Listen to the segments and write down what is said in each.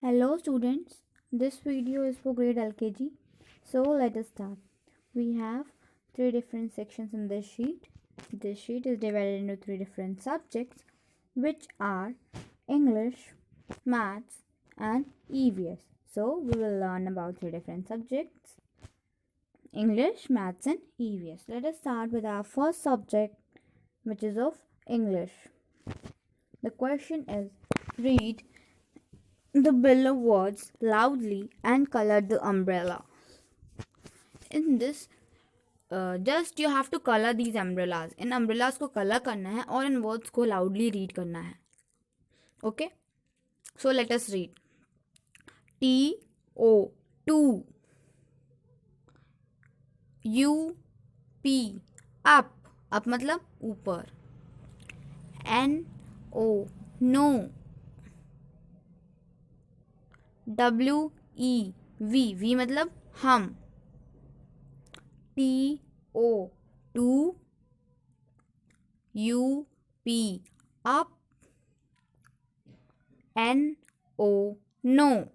Hello students, this video is for grade LKG. So let us start. We have three different sections in this sheet. This sheet is divided into three different subjects which are English, Maths and EVS. So we will learn about three different subjects, English, Maths and EVS. Let us start with our first subject, which is of English. The question is, read the bill of words loudly and color the umbrella. In this, just you have to color these umbrellas. In umbrellas को color करना है और in words को loudly read करना है. Okay? So let us read. T-O, two. U-P, up. Up मतलब ऊपर. N-O, no. W-E-V, V मतलब हम. T-O, two. U-P, up. N-O, no.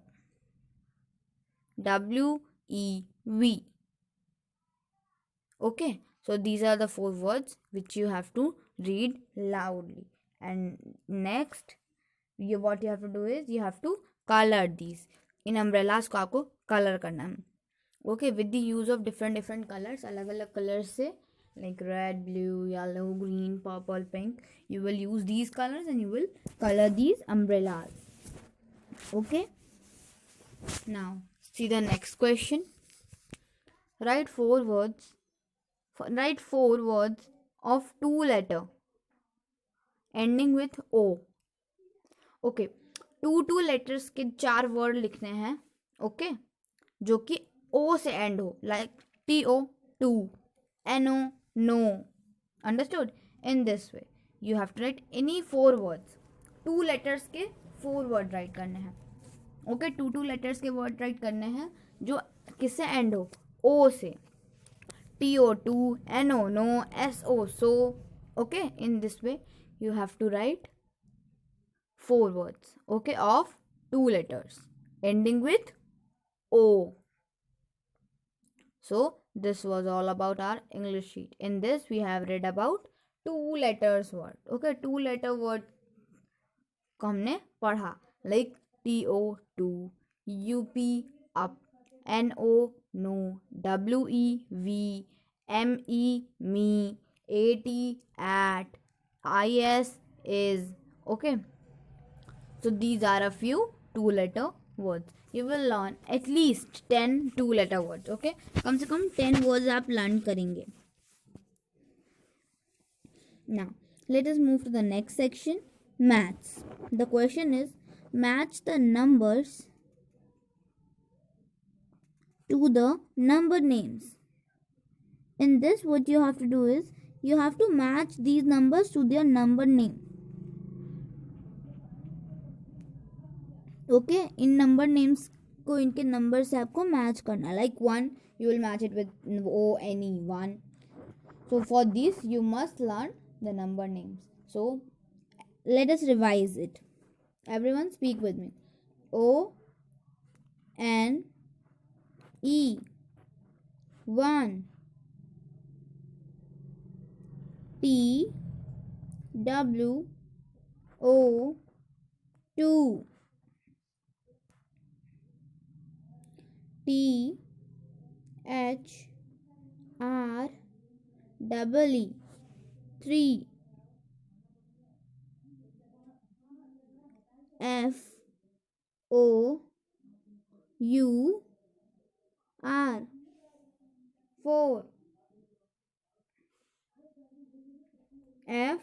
W-E-V. Okay, so these are the four words which you have to read loudly. And next, what you have to do is you have to color these. In umbrellas को आपको color करना है. Okay, with the use of different colors, अलग अलग colors से, like red, blue, yellow, green, purple, pink, you will use these colors and you will color these umbrellas. Okay, now see the next question. Write four words of two letter ending with O. Okay, two letters के चार word लिखने हैं. Okay, जो कि O से end हो, like T-O, two, N-O, no. Understood? In this way, you have to write any four words. Two letters के four word write करने हैं. Okay, two letters के word write करने हैं जो किससे end हो? O से. T-O, two, N-O, no, S-O, so. Okay, in this way, you have to write four words, okay, of two letters ending with O. So this was all about our English sheet. In this we have read about two letters word. Okay, two letter word को हमने पढ़ा, like T-O, two, U-P, up, N-O, no, W-E-V, M-E, me, A-T, at, I-S, is. Okay, so these are a few two letter words. You will learn at least 10 two letter words. Okay, कम से कम 10 words आप learn करेंगे. Now let us move to the next section, maths. The question is, match the numbers to the number names. In this, what you have to do is you have to match these numbers to their number name. Okay, in number names को इनके number से आपको match करना. Like 1, you will match it with O-N-E, 1. So for this, you must learn the number names. So let us revise it. Everyone speak with me. O-N-E, 1. T-W-O, 2. T-H-R-E-E, 3. F-O-U-R, 4. F-I-V-E,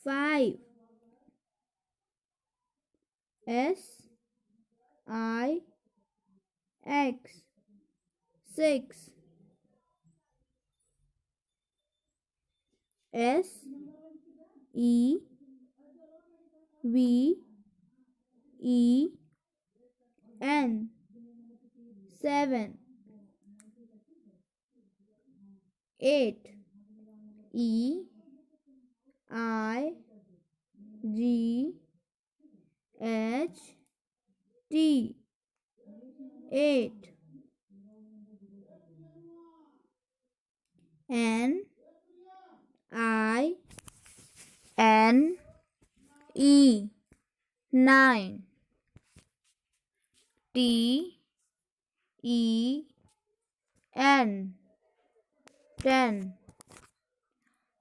5. S-I-X, 6. S-E-V-E-N, 7. 8. 8 N I N E 9 T E N 10.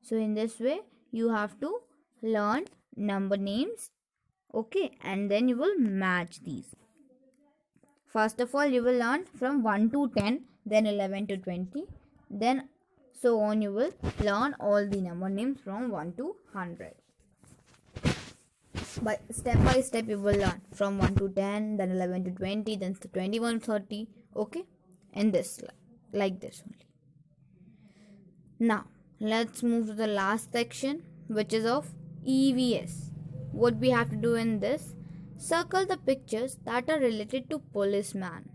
So in this way you have to learn number names, okay, and then you will match these. First of all you will learn from 1 to 10, then 11 to 20, then so on you will learn all the number names from 1 to 100. By step you will learn from 1 to 10, then 11 to 20, then 21 30, okay, and this like this only. Now let's move to the last section, which is of EVS. What we have to do in this: circle the pictures that are related to policeman.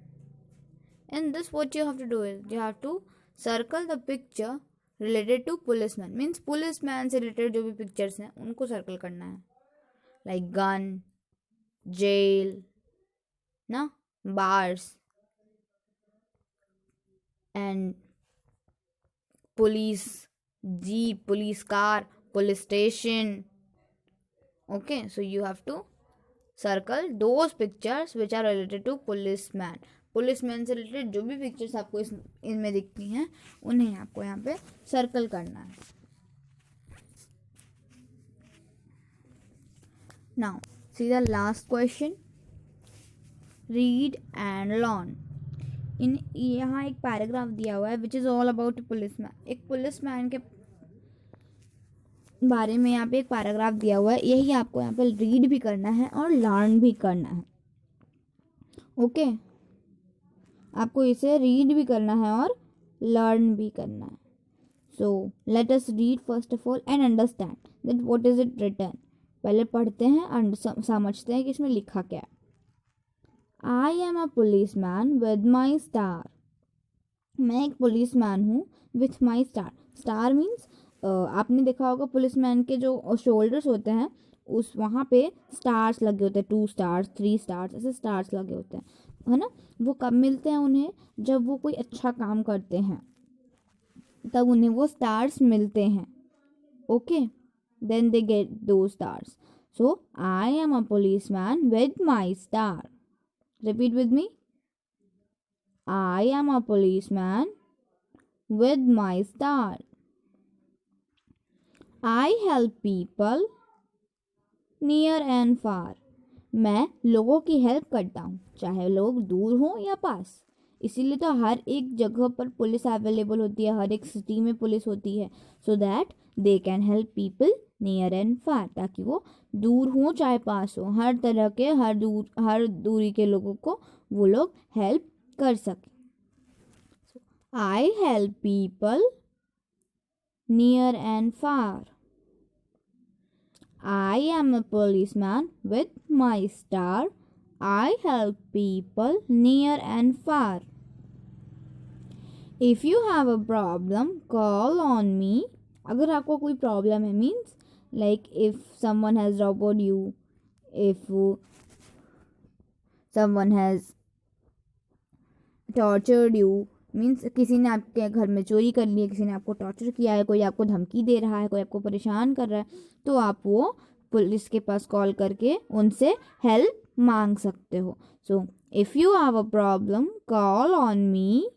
In this what you have to do is you have to circle the picture related to policeman, means policeman से related जो भी pictures हैं उनको circle करना है, like gun, jail, ना, bars and police jeep, police car, police station. Okay, so you have to circle those pictures which are related to policeman. Policeman से related जो भी पिक्चर्स आपको इनमें दिखती हैं उन्हें आपको यहाँ पे सर्कल करना है. Now see the last question, read and learn. In यहाँ एक पैराग्राफ दिया हुआ है which is all about policeman. एक पुलिसमैन के बारे में यहाँ पे एक पैराग्राफ दिया हुआ है, यही आपको यहाँ पे रीड भी करना है और लर्न भी करना है. ओके आपको इसे रीड भी करना है और लर्न भी करना है. So let us read first of all and understand that what is it written. पहले पढ़ते हैं, समझते हैं कि इसमें लिखा क्या है. आई am a policeman with my star. मैं एक पुलिसमैन हूँ with my star. Star means आपने देखा होगा पुलिसमैन के जो शोल्डर्स होते हैं उस वहाँ पे स्टार्स लगे होते हैं, 2 स्टार्स 3 स्टार्स ऐसे स्टार्स लगे होते हैं, है ना. वो कब मिलते हैं उन्हें? जब वो कोई अच्छा काम करते हैं तब उन्हें वो स्टार्स मिलते हैं. Okay then they get two stars. So I am a policeman with my star. Repeat with me. I am a policeman with my star. I help people near and far. मैं लोगों की help करता हूँ चाहे लोग दूर हों या पास. इसीलिए तो हर एक जगह पर पुलिस अवेलेबल होती है, हर एक सिटी में पुलिस होती है, so that they can help people near and far. ताकि वो दूर हों चाहे पास हो, हर तरह के हर दूरी के लोगों को वो लोग हेल्प कर सकें. आई help people near and far. I am a policeman with my star. I help people near and far. If you have a problem, call on me. अगर आपको कोई प्रॉब्लम है means like if someone has robbed you, if someone has tortured you, means किसी ने आपके घर में चोरी कर ली है, किसी ने आपको टॉर्चर किया है, कोई आपको धमकी दे रहा है, कोई आपको परेशान कर रहा है, तो आप वो पुलिस के पास कॉल करके उनसे हेल्प मांग सकते हो. So if you have a problem call on me.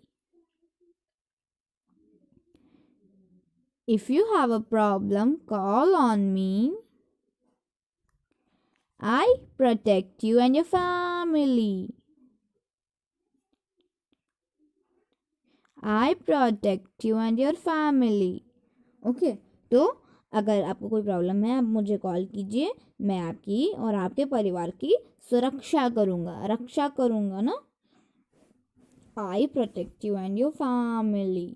If you have a problem call on me. I protect you and your family. I protect you and your family. Okay तो अगर आपको कोई problem है आप मुझे call कीजिए, मैं आपकी और आपके परिवार की सुरक्षा करूँगा, रक्षा करूँगा ना. I protect you and your family.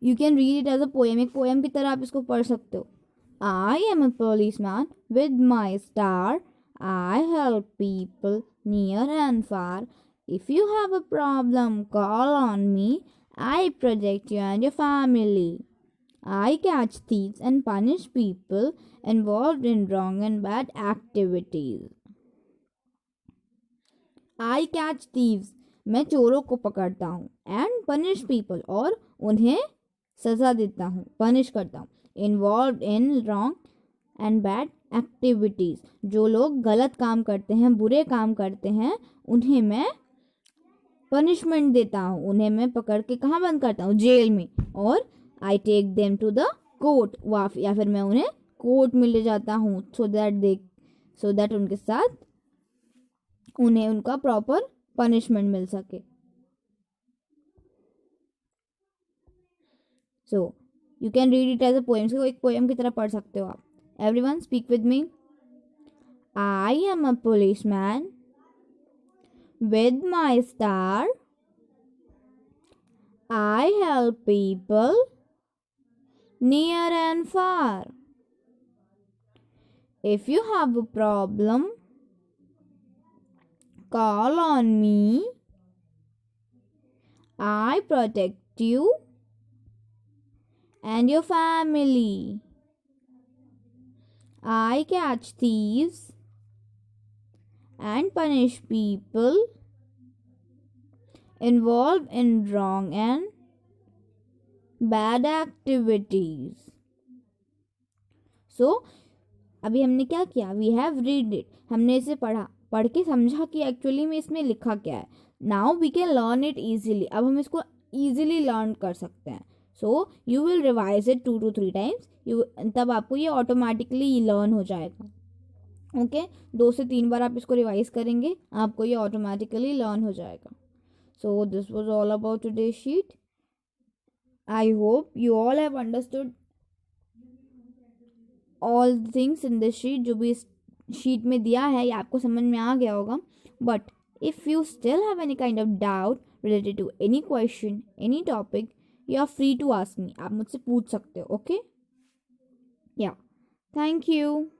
You can read it as a poem. एक पोएम की तरह आप इसको पढ़ सकते हो. I am a policeman with my star. I help people near and far. If you have a problem call on me. I protect you and your family. I catch thieves and punish people involved in wrong and bad activities. I catch thieves, मैं चोरों को पकड़ता हूँ. And punish people, और उन्हें सजा देता हूँ, पनिश करता हूँ. Involved in wrong and bad activities, जो लोग गलत काम करते हैं, बुरे काम करते हैं, उन्हें मैं पनिशमेंट देता हूँ. उन्हें मैं पकड़ के कहाँ बंद करता हूँ? जेल में. और I take them to the court, या फिर मैं उन्हें कोर्ट में ले जाता हूँ, सो दैट उनके साथ उन्हें उनका प्रॉपर पनिशमेंट मिल सके. So you can read it as a poem. इसको एक पोएम की तरह पढ़ सकते हो आप. Everyone speak with me. I am a policeman with my star. I help people near and far. If you have a problem, call on me. I protect you and your family. I catch thieves and punish people involved in wrong and bad activities. So, अभी हमने क्या किया? We have read it. हमने इसे पढ़ के समझा कि एक्चुअली में इसमें लिखा क्या है. Now we can learn it easily. अब हम इसको easily learn कर सकते हैं. So, you will revise it 2 to 3 times. तब आपको ये automatically learn हो जाएगा. ओके 2 से 3 बार आप इसको रिवाइज करेंगे, आपको ये ऑटोमेटिकली लर्न हो जाएगा. So this was all about today's sheet. I hope you all have understood all things in this sheet. जो भी इस शीट में दिया है ये आपको समझ में आ गया होगा. But if you still have any kind of doubt related to any question, any topic, you are free to ask me. आप मुझसे पूछ सकते हो. ओके या थैंक यू.